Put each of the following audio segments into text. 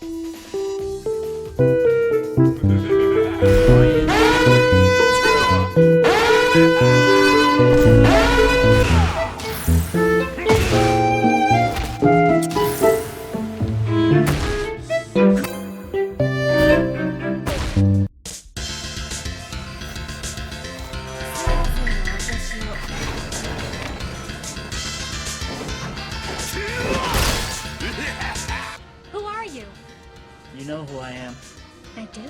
Who are you? You know who I am. I do.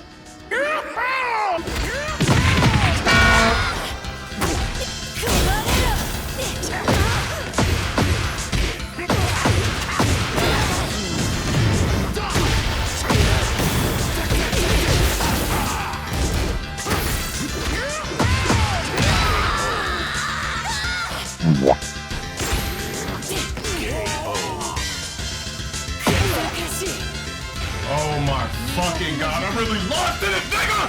Oh my fucking god, I'm really lost in it, nigga!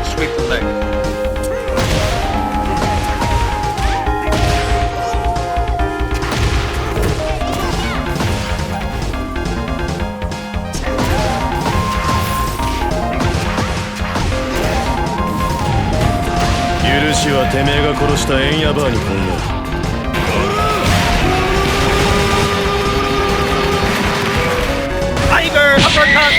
Sweep the leg. Tiger uppercut!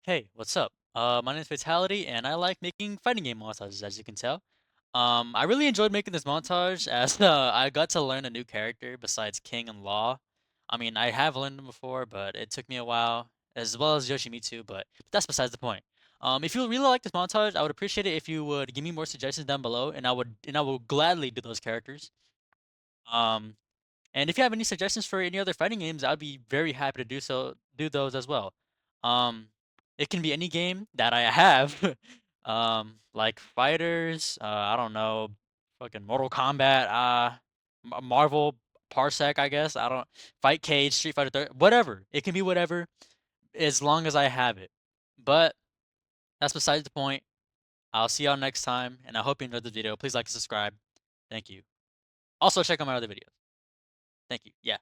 Hey, what's up? My name is Fatality, and I like making fighting game montages, as you can tell. I really enjoyed making this montage as I got to learn a new character besides King and Law. I mean, I have learned them before, but it took me a while, as well as Yoshimitsu, but that's besides the point. If you really like this montage, I would appreciate it if you would give me more suggestions down below, and I will gladly do those characters. Um, and if you have any suggestions for any other fighting games, I'd be very happy to do those as well. Um, it can be any game that I have, like fighters. I don't know, fucking Mortal Kombat. Marvel Parsec, I guess. I don't Fight Cage, Street Fighter 3, whatever. It can be whatever as long as I have it. But that's besides the point. I'll see y'all next time, and I hope you enjoyed the video. Please like and subscribe. Thank you. Also, check out my other videos. Thank you. Yeah.